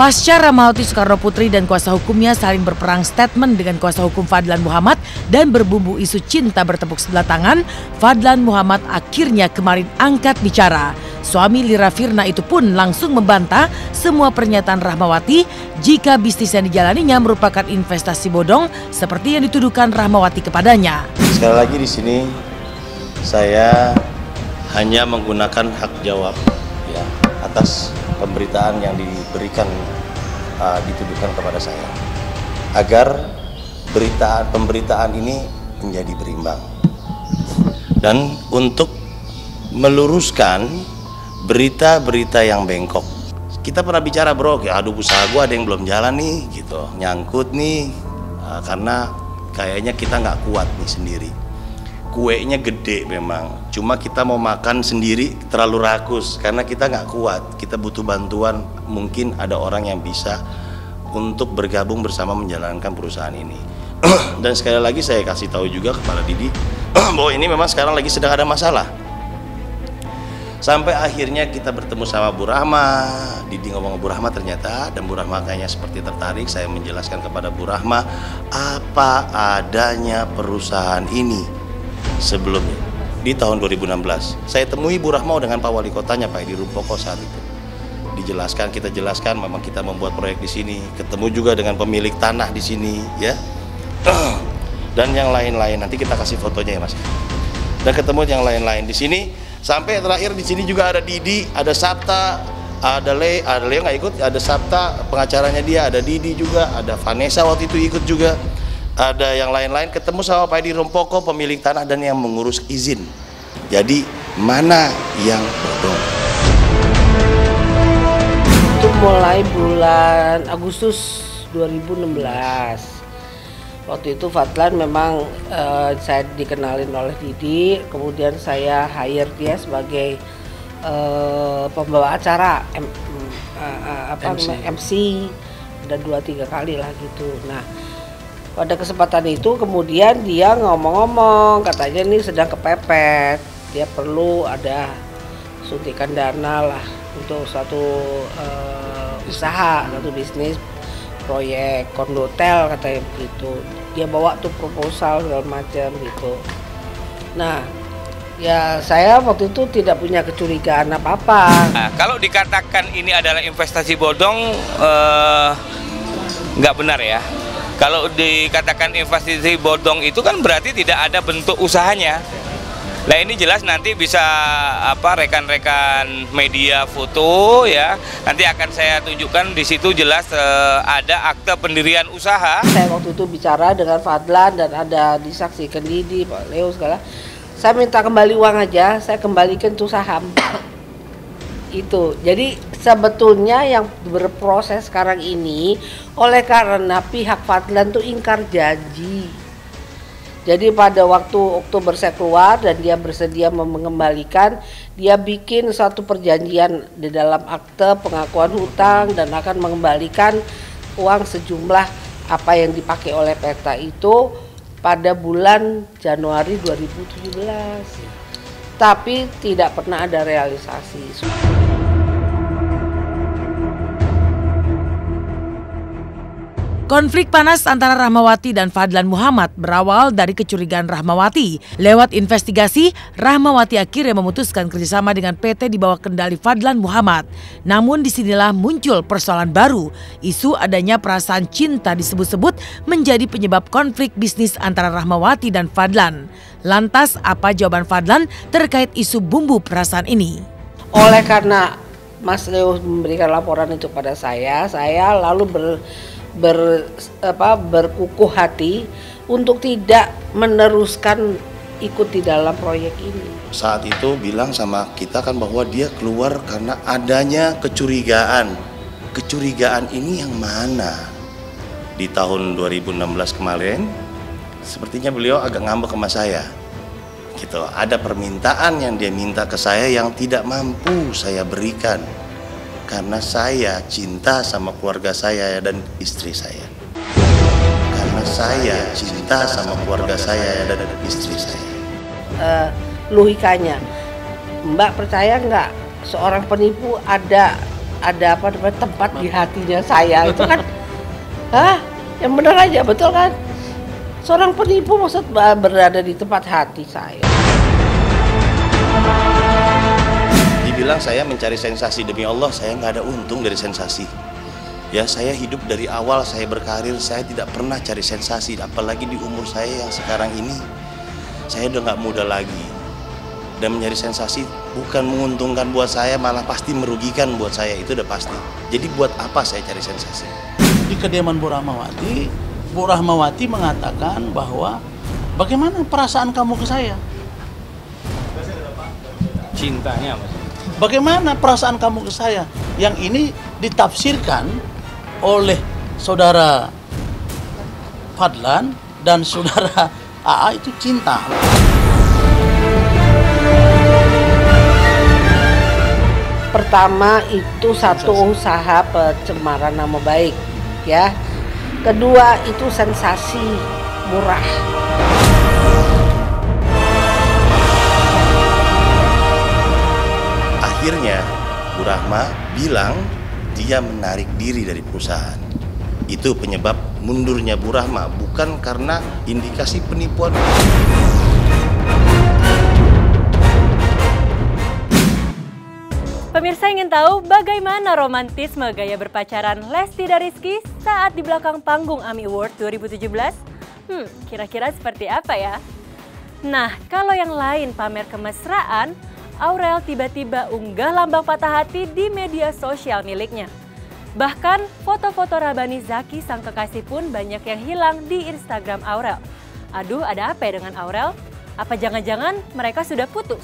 Pasca Rahmawati Soekarno Putri dan kuasa hukumnya saling berperang statement dengan kuasa hukum Fadlan Muhammad dan berbumbu isu cinta bertepuk sebelah tangan, Fadlan Muhammad akhirnya kemarin angkat bicara. Suami Lira Firna itu pun langsung membantah semua pernyataan Rahmawati jika bisnis yang dijalaninya merupakan investasi bodong seperti yang dituduhkan Rahmawati kepadanya. Sekali lagi di sini saya hanya menggunakan hak jawab ya atas pemberitaan yang diberikan dituduhkan kepada saya agar pemberitaan ini menjadi berimbang dan untuk meluruskan berita-berita yang bengkok. Kita pernah bicara bro, ya aduh usaha gua ada yang belum jalan nih gitu, nyangkut nih karena kayaknya kita nggak kuat nih sendiri. Kuenya gede memang, cuma kita mau makan sendiri terlalu rakus karena kita nggak kuat, kita butuh bantuan, mungkin ada orang yang bisa untuk bergabung bersama menjalankan perusahaan ini. Dan sekali lagi saya kasih tahu juga kepada Didi bahwa ini memang sekarang lagi sedang ada masalah. Sampai akhirnya kita bertemu sama Bu Rahma, Didi ngomong ke Bu Rahma ternyata, dan Bu Rahma kayaknya seperti tertarik. Saya menjelaskan kepada Bu Rahma apa adanya perusahaan ini. Sebelumnya di tahun 2016 saya temui Bu Rahma dengan Pak Wali Kotanya Pak Edi Rumpoko saat itu. Dijelaskan, kita jelaskan memang kita membuat proyek di sini, ketemu juga dengan pemilik tanah di sini ya. Dan yang lain-lain nanti kita kasih fotonya ya Mas. Dan ketemu yang lain-lain di sini sampai terakhir di sini juga ada Didi, ada Sabta, ada Leo nggak ikut, ada Sabta pengacaranya dia, ada Didi juga, ada Vanessa waktu itu ikut juga. Ada yang lain-lain, ketemu sama Pak Edi Rumpoko pemilik tanah dan yang mengurus izin. Jadi mana yang bodong? Itu mulai bulan Agustus 2016. Waktu itu Fadlan memang saya dikenalin oleh Didi, kemudian saya hire dia sebagai pembawa acara MC dan 2-3 kali lah gitu. Nah, pada kesempatan itu kemudian dia ngomong-ngomong katanya ini sedang kepepet, dia perlu ada suntikan dana lah untuk satu usaha, satu bisnis proyek kondotel katanya begitu. Dia bawa tuh proposal segala macam gitu. Nah ya saya waktu itu tidak punya kecurigaan apa-apa. Nah, kalau dikatakan ini adalah investasi bodong nggak benar ya. Kalau dikatakan investasi bodong itu kan berarti tidak ada bentuk usahanya. Nah ini jelas nanti bisa rekan-rekan media foto ya. Nanti akan saya tunjukkan di situ jelas ada akte pendirian usaha. Saya waktu itu bicara dengan Fadlan dan ada disaksikan Didi, Pak Leo segala. Saya minta kembali uang aja, saya kembalikan tuh saham. Itu. Jadi sebetulnya yang berproses sekarang ini oleh karena pihak Fadlan tuh ingkar janji. Jadi pada waktu Oktober saya keluar dan dia bersedia mengembalikan, dia bikin satu perjanjian di dalam akte pengakuan hutang dan akan mengembalikan uang sejumlah apa yang dipakai oleh Peta itu pada bulan Januari 2017. Tapi tidak pernah ada realisasi. Konflik panas antara Rahmawati dan Fadlan Muhammad berawal dari kecurigaan Rahmawati. Lewat investigasi, Rahmawati akhirnya memutuskan kerjasama dengan PT di bawah kendali Fadlan Muhammad. Namun disinilah muncul persoalan baru. Isu adanya perasaan cinta disebut-sebut menjadi penyebab konflik bisnis antara Rahmawati dan Fadlan. Lantas apa jawaban Fadlan terkait isu bumbu perasaan ini? Oleh karena Mas Leo memberikan laporan itu pada saya lalu berkukuh hati untuk tidak meneruskan ikut di dalam proyek ini. Saat itu bilang sama kita kan bahwa dia keluar karena adanya kecurigaan. Kecurigaan ini yang mana? Di tahun 2016 kemarin, sepertinya beliau agak ngambek sama saya. Gitu, ada permintaan yang dia minta ke saya yang tidak mampu saya berikan. Karena saya cinta sama keluarga saya dan istri saya. Karena saya cinta sama keluarga saya dan istri saya. Logikanya, Mbak percaya nggak seorang penipu ada ada apa namanya tempat di hatinya saya itu kan, yang benar aja betul kan? Seorang penipu maksud berada di tempat hati saya. Dibilang saya mencari sensasi, demi Allah saya nggak ada untung dari sensasi. Ya, saya hidup dari awal saya berkarir, saya tidak pernah cari sensasi, apalagi di umur saya yang sekarang ini. Saya udah nggak muda lagi. Dan mencari sensasi bukan menguntungkan buat saya, malah pasti merugikan buat saya, itu udah pasti. Jadi buat apa saya cari sensasi? Di kediaman Bu Rahmawati mengatakan bahwa bagaimana perasaan kamu ke saya? Cintanya Mas. Bagaimana perasaan kamu ke saya? Yang ini ditafsirkan oleh saudara Fadlan dan saudara AA itu cinta. Pertama itu satu usaha pencemaran nama baik, ya. Kedua itu sensasi murah. Akhirnya Bu Rahma bilang dia menarik diri dari perusahaan. Itu penyebab mundurnya Bu Rahma, bukan karena indikasi penipuan. Pemirsa ingin tahu bagaimana romantisme gaya berpacaran Lesti dan Rizky saat di belakang panggung AMI Award 2017? Kira-kira seperti apa ya? Nah, kalau yang lain pamer kemesraan, Aurel tiba-tiba unggah lambang patah hati di media sosial miliknya. Bahkan foto-foto Rabani Zaki sang kekasih pun banyak yang hilang di Instagram Aurel. Aduh, ada apa ya dengan Aurel? Apa jangan-jangan mereka sudah putus?